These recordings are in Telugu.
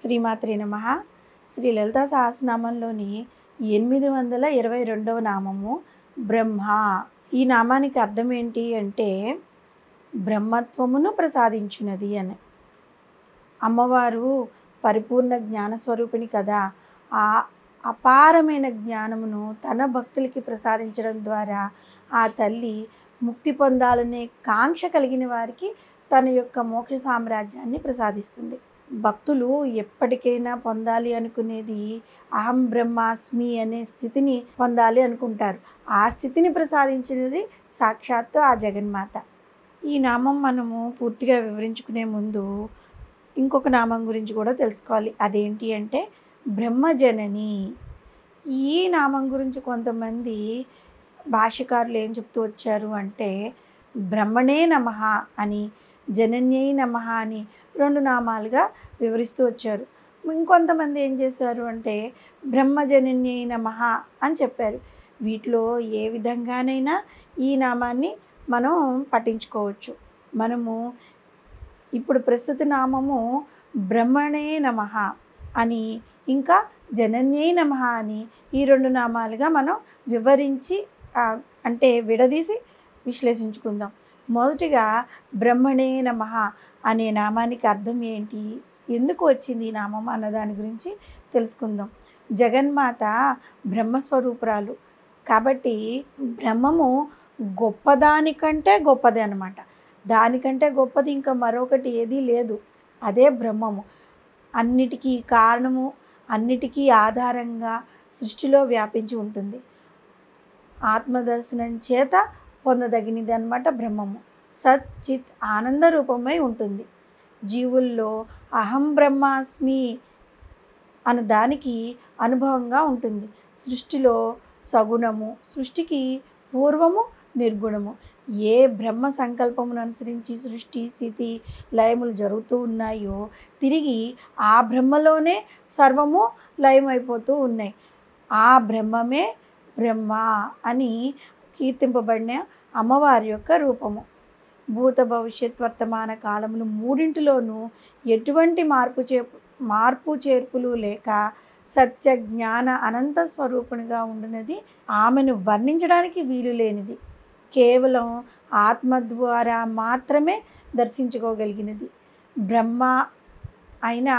శ్రీమాత్రే నమః. శ్రీ లలితా సహస్రనామంలోని 822వ నామము బ్రహ్మ. ఈ నామానికి అర్థం ఏంటి అంటే బ్రహ్మత్వమును ప్రసాదించున్నది అని. అమ్మవారు పరిపూర్ణ జ్ఞాన స్వరూపిణి కదా. ఆ అపారమైన జ్ఞానమును తన భక్తులకి ప్రసాదించడం ద్వారా ఆ తల్లి ముక్తి పొందాలనే కాంక్ష కలిగిన వారికి తన యొక్క మోక్ష సామ్రాజ్యాన్ని ప్రసాదిస్తుంది. భక్తులు ఎప్పటికైనా పొందాలి అనుకునేది అహం బ్రహ్మాస్మి అనే స్థితిని పొందాలి అనుకుంటారు. ఆ స్థితిని ప్రసాదించినది సాక్షాత్తు ఆ జగన్మాత. ఈ నామం మనము పూర్తిగా వివరించుకునే ముందు ఇంకొక నామం గురించి కూడా తెలుసుకోవాలి. అదేంటి అంటే బ్రహ్మజనని. ఈ నామం గురించి కొంతమంది భాష్యకారులు ఏం చెప్తూ వచ్చారు అంటే బ్రహ్మణే నమః అని, జనన్యై నమః అని రెండు నామాలుగా వివరిస్తూ వచ్చారు. ఇంకొంతమంది ఏం చేశారు అంటే బ్రహ్మజనన్యై నమః అని చెప్పారు. వీటిలో ఏ విధంగానైనా ఈ నామాన్ని మనం పఠించుకోవచ్చు. మనము ఇప్పుడు ప్రస్తుత నామము బ్రహ్మణే నమః అని, ఇంకా జనన్యై నమః అని ఈ రెండు నామాలుగా మనం వివరించి అంటే విడదీసి విశ్లేషించుకుందాం. మొదటిగా బ్రహ్మణే నమః అనే నామానికి అర్థం ఏంటి, ఎందుకు వచ్చింది ఈ నామం అన్న దాని గురించి తెలుసుకుందాం. జగన్మాత బ్రహ్మస్వరూపురాలు కాబట్టి బ్రహ్మము గొప్పదానికంటే గొప్పది అన్నమాట. దానికంటే గొప్పది ఇంకా మరొకటి ఏదీ లేదు. అదే బ్రహ్మము. అన్నిటికీ కారణము, అన్నిటికీ ఆధారంగా సృష్టిలో వ్యాపించి ఉంటుంది. ఆత్మదర్శనం చేత పొందదగినది అన్నమాట బ్రహ్మము. సత్ చిత్ ఆనంద రూపమై ఉంటుంది. జీవుల్లో అహం బ్రహ్మాస్మి అన్న దానికి అనుభవంగా ఉంటుంది. సృష్టిలో సగుణము, సృష్టికి పూర్వము నిర్గుణము. ఏ బ్రహ్మ సంకల్పమును అనుసరించి సృష్టి స్థితి లయములు జరుగుతూ ఉన్నాయో తిరిగి ఆ బ్రహ్మలోనే సర్వము లయమైపోతూ ఉన్నాయి. ఆ బ్రహ్మమే బ్రహ్మ అని కీర్తింపబడిన అమ్మవారి యొక్క రూపము. భూత భవిష్యత్ వర్తమాన కాలములు మూడింటిలోనూ ఎటువంటి మార్పు చేర్పులు లేక సత్య జ్ఞాన అనంత స్వరూపునిగా ఉండినది. ఆమెను వర్ణించడానికి వీలు లేనిది. కేవలం ఆత్మ ద్వారా మాత్రమే దర్శించుకోగలిగినది. బ్రహ్మ అయిన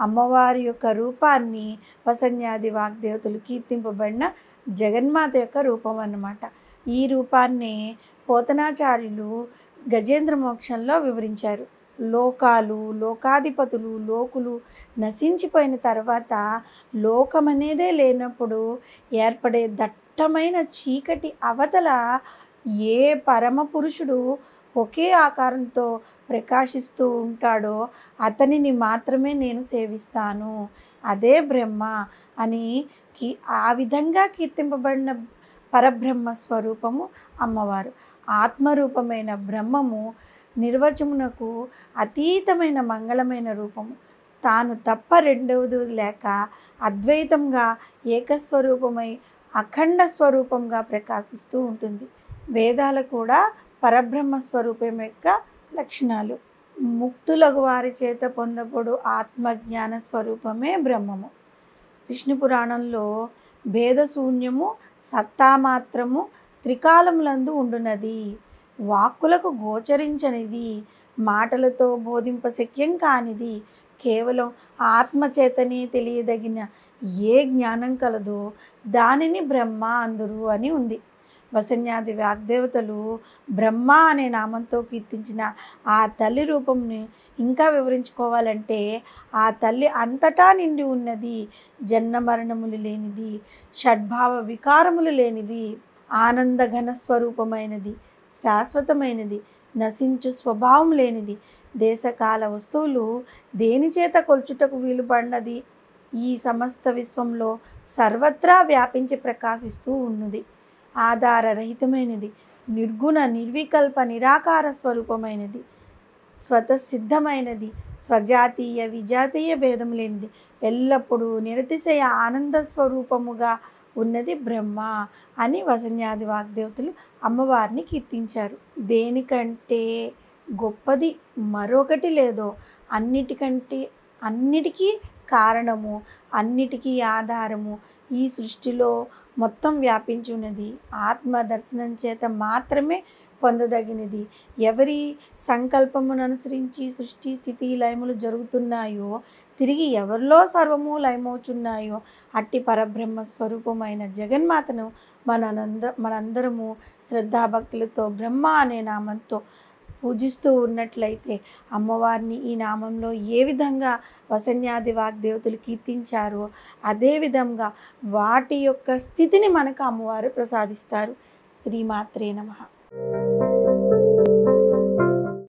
అమ్మవారి యొక్క రూపాన్ని వసన్యాది వాగ్దేవతలు కీర్తింపబడిన జగన్మాత యొక్క రూపం అన్నమాట. ఈ రూపాన్ని పోతనాచార్యులు గజేంద్ర మోక్షంలో వివరించారు. లోకాలు, లోకాధిపతులు, లోకులు నశించిపోయిన తర్వాత లోకమనేదే లేనప్పుడు ఏర్పడే దట్టమైన చీకటి అవతల ఏ పరమ పురుషుడు ఒకే ఆకారంతో ప్రకాశిస్తూ ఉంటాడో అతనిని మాత్రమే నేను సేవిస్తాను, అదే బ్రహ్మ అని ఆ విధంగా కీర్తింపబడిన పరబ్రహ్మ స్వరూపము అమ్మవారు. ఆత్మరూపమైన బ్రహ్మము నిర్వచమునకు అతీతమైన మంగళమైన రూపము. తాను తప్ప రెండవది లేక అద్వైతంగా ఏకస్వరూపమై అఖండ స్వరూపంగా ప్రకాశిస్తూ ఉంటుంది. వేదాలు కూడా పరబ్రహ్మ స్వరూపం యొక్క లక్షణాలు. ముక్తులకు వారి చేత పొందబడు ఆత్మజ్ఞాన స్వరూపమే బ్రహ్మము. విష్ణు పురాణంలో భేదశూన్యము, సత్తామాత్రము త్రికాలములందు ఉండునది, వాక్కులకు గోచరించనిది, మాటలతో బోధింపశక్యం కానిది, కేవలం ఆత్మచేతనే తెలియదగిన ఏ జ్ఞానం కలదో దానిని బ్రహ్మ అందురు అని ఉంది. వసన్యాది వాగ్దేవతలు బ్రహ్మ అనే నామంతో కీర్తించిన ఆ తల్లి రూపంని ఇంకా వివరించుకోవాలంటే ఆ తల్లి అంతటా నిండి ఉన్నది, జన్మ మరణములు లేనిది, షడ్భావ వికారములు లేనిది, ఆనందఘన స్వరూపమైనది, శాశ్వతమైనది, నశించు స్వభావం లేనిది, దేశకాల వస్తువులు దేనిచేత కొల్చుటకు వీలుపడినది, ఈ సమస్త విశ్వంలో సర్వత్రా వ్యాపించి ప్రకాశిస్తూ ఉన్నది, ఆధారరహితమైనది, నిర్గుణ నిర్వికల్ప నిరాకార స్వరూపమైనది, స్వతసిద్ధమైనది, స్వజాతీయ విజాతీయ భేదం లేనిది, ఎల్లప్పుడూ నిరతిశయ ఆనంద స్వరూపముగా ఉన్నది బ్రహ్మ అని వసన్యాది వాగ్దేవతలు అమ్మవారిని కీర్తించారు. దేనికంటే గొప్పది మరొకటి లేదో, అన్నిటికీ కారణము, అన్నిటికీ ఆధారము, ఈ సృష్టిలో మొత్తం వ్యాపించి ఉన్నది ఆత్మ దర్శనం చేత మాత్రమే పొందదగినది. ఎవరి సంకల్పమును అనుసరించి సృష్టి స్థితి లయములు జరుగుతున్నాయో, తిరిగి ఎవరిలో సర్వము లయమవుచున్నాయో అట్టి పరబ్రహ్మ స్వరూపమైన జగన్మాతను మనందరము శ్రద్ధాభక్తులతో బ్రహ్మ అనే నామంతో పూజిస్తూ ఉన్నట్లయితే, అమ్మవారిని ఈ నామంలో ఏ విధంగా వసన్యాది వాగ్దేవతలు కీర్తించారో అదే విధంగా వాటి యొక్క స్థితిని మనకు అమ్మవారు ప్రసాదిస్తారు. శ్రీమాత్రే నమః.